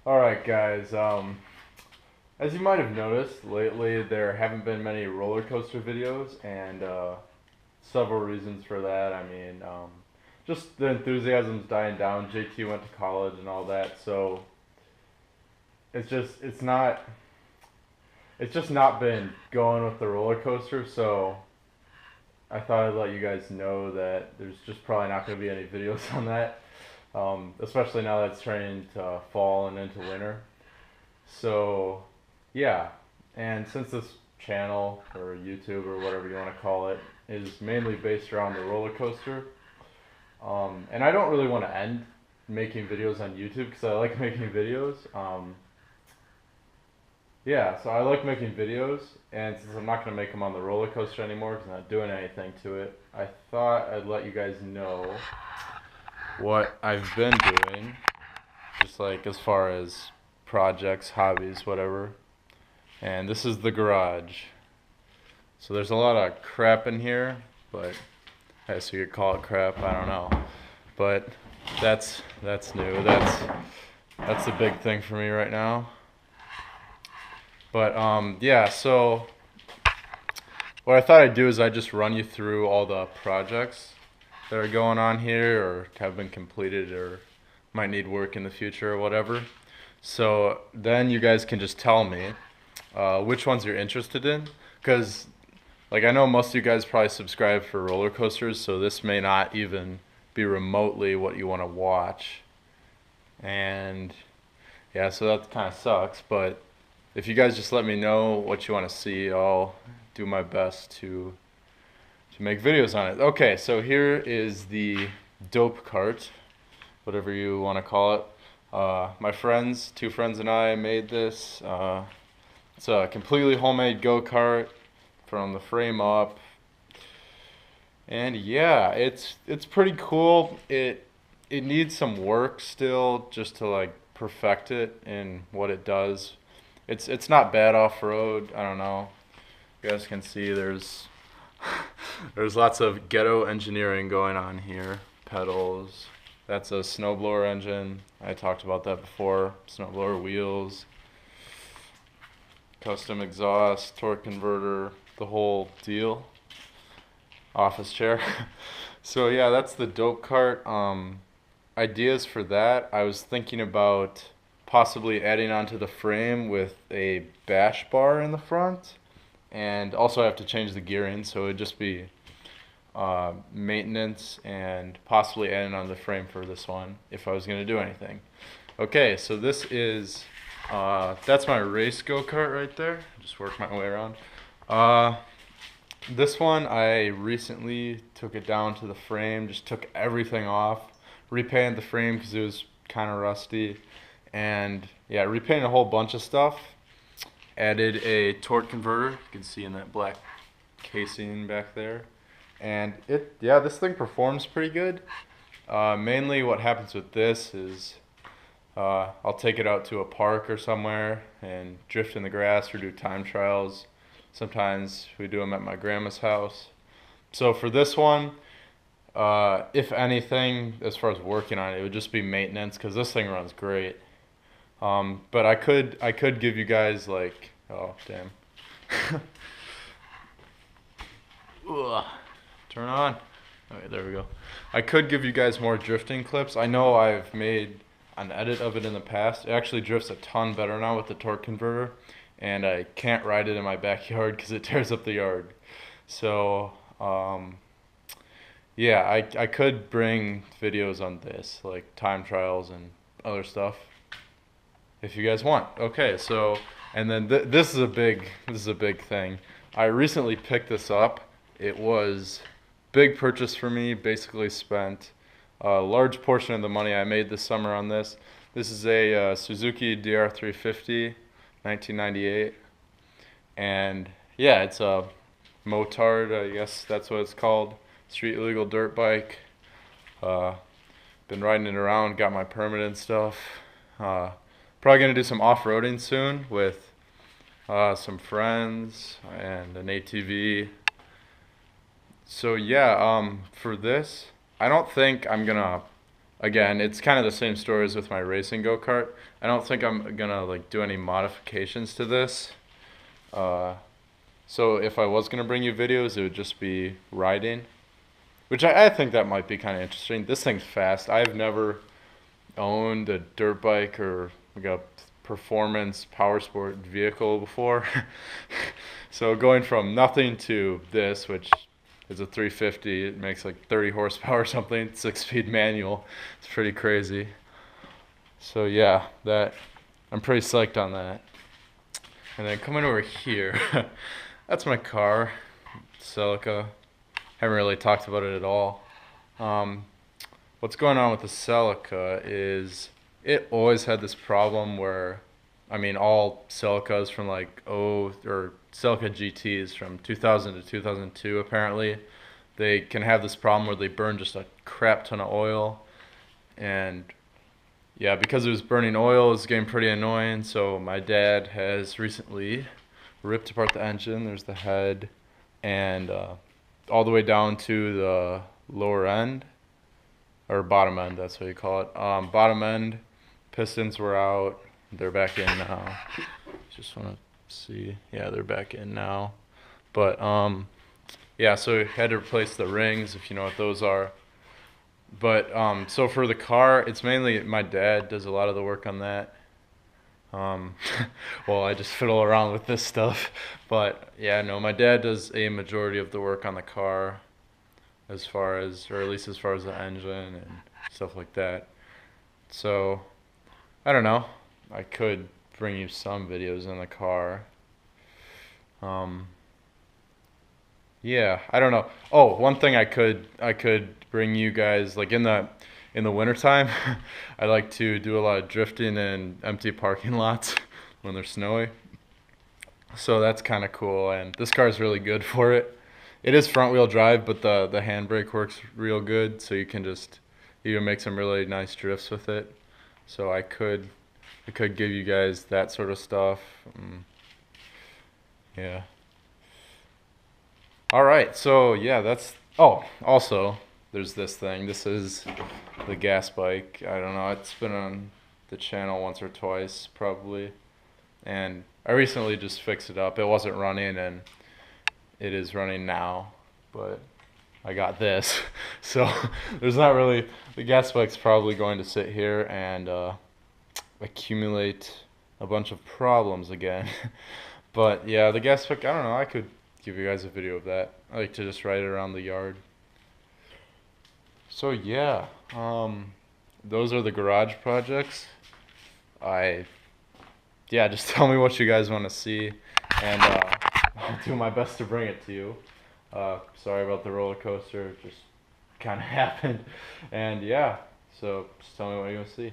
Alright guys, as you might have noticed, lately there haven't been many roller coaster videos, and several reasons for that. Just the enthusiasm's dying down. JT went to college and all that, so it's not it's just not been going with the roller coaster. So I thought I'd let you guys know that there's just probably not going to be any videos on that, especially now that it's turning to fall and into winter. So, yeah, and since this channel or YouTube or whatever you want to call it is mainly based around the roller coaster, and I don't really want to end making videos on YouTube because I like making videos. Yeah, so I like making videos, and since I'm not gonna make them on the roller coaster anymore because I'm not doing anything to it, I thought I'd let you guys know what I've been doing, just like as far as projects, hobbies, whatever. And this is the garage. So there's a lot of crap in here, but I guess you could call it crap. I don't know, but that's new. That's the big thing for me right now. But yeah. So what I thought I'd do is I just run you through all the projects that are going on here, or have been completed, or might need work in the future, or whatever. So then you guys can just tell me which ones you're interested in, because like I know most of you guys probably subscribe for roller coasters, so this may not even be remotely what you want to watch. And yeah, so that kind of sucks, but if you guys just let me know what you want to see, I'll do my best to make videos on it. Okay, so here is the dope cart, whatever you want to call it. My friends, two friends and I made this. It's a completely homemade go-kart from the frame up. And yeah, it's pretty cool. It needs some work still just to like perfect it in what it does. It's not bad off-road. I don't know. You guys can see there's lots of ghetto engineering going on here. Pedals. That's a snowblower engine. I talked about that before. Snowblower wheels, custom exhaust, torque converter, the whole deal. Office chair. So yeah, that's the dope cart. Ideas for that. I was thinking about possibly adding onto the frame with a bash bar in the front, and also I have to change the gearing, so it'd just be maintenance and possibly adding on the frame for this one if I was gonna do anything. Okay, so this is that's my race go-kart right there. Just work my way around. Uh, this one I recently took it down to the frame, just took everything off, repainted the frame because it was kind of rusty, and yeah, repainted a whole bunch of stuff. Added a torque converter. You can see in that black casing back there. And yeah, this thing performs pretty good. Mainly what happens with this is I'll take it out to a park or somewhere and drift in the grass or do time trials. Sometimes we do them at my grandma's house. So for this one, if anything, as far as working on it, it would just be maintenance because this thing runs great. But I could give you guys like, oh damn. Ugh. Turn on. Okay, there we go. I could give you guys more drifting clips. I know I've made an edit of it in the past. It actually drifts a ton better now with the torque converter, and I can't ride it in my backyard because it tears up the yard. So, yeah, I could bring videos on this, like time trials and other stuff, if you guys want. Okay, so, and then this is a big thing. I recently picked this up. It was big purchase for me. Basically spent a large portion of the money I made this summer on this. This is a Suzuki DR350, 1998, and yeah, it's a motard. I guess that's what it's called. Street legal dirt bike. Uh, Been riding it around. Got my permit and stuff. Probably gonna do some off-roading soon with some friends and an ATV. So yeah, for this, I don't think I'm gonna again, it's kind of the same story as with my racing go-kart. I don't think I'm gonna like do any modifications to this. Uh, so if I was gonna bring you videos, it would just be riding, which I think that might be kind of interesting. This thing's fast. I've never owned a dirt bike or like a performance power sport vehicle before. So going from nothing to this, which is a 350, it makes like 30 horsepower or something, 6-speed manual. It's pretty crazy. So yeah, that I'm pretty psyched on that. And then coming over here, that's my car, Celica. Haven't really talked about it at all. What's going on with the Celica is it always had this problem where, I mean, all Celicas from like or Celica GTs from 2000 to 2002 apparently, they can have this problem where they burn just a crap ton of oil, and yeah, because it was burning oil, it was getting pretty annoying. So my dad has recently ripped apart the engine. There's the head, and all the way down to the lower end or bottom end. That's what you call it. Bottom end pistons were out. They're back in now. Just want to see. Yeah, they're back in now. But yeah, so we had to replace the rings, if you know what those are. But so for the car, it's mainly my dad does a lot of the work on that. Well, I just fiddle around with this stuff. But yeah, no, my dad does a majority of the work on the car, as far as, or at least as far as the engine and stuff like that. So I don't know. I could bring you some videos in the car. Yeah, I don't know. Oh, one thing I could bring you guys like in the wintertime, I like to do a lot of drifting in empty parking lots when they're snowy. So that's kind of cool, and this car is really good for it. It is front wheel drive, but the handbrake works real good, so you can make some really nice drifts with it. So I could give you guys that sort of stuff. Yeah. All right, so yeah, that's. Oh, also, there's this thing. This is the gas bike. I don't know. It's been on the channel once or twice, probably. And I recently just fixed it up. It wasn't running, and it is running now. But I got this, so there's not really. The gas bike's probably going to sit here and accumulate a bunch of problems again. But yeah, the gas bike. I don't know. I could give you guys a video of that. I like to just ride it around the yard. So yeah, those are the garage projects. I Yeah, just tell me what you guys want to see, and I'll do my best to bring it to you. Sorry about the roller coaster, it just kind of happened, and yeah, so just tell me what you want to see.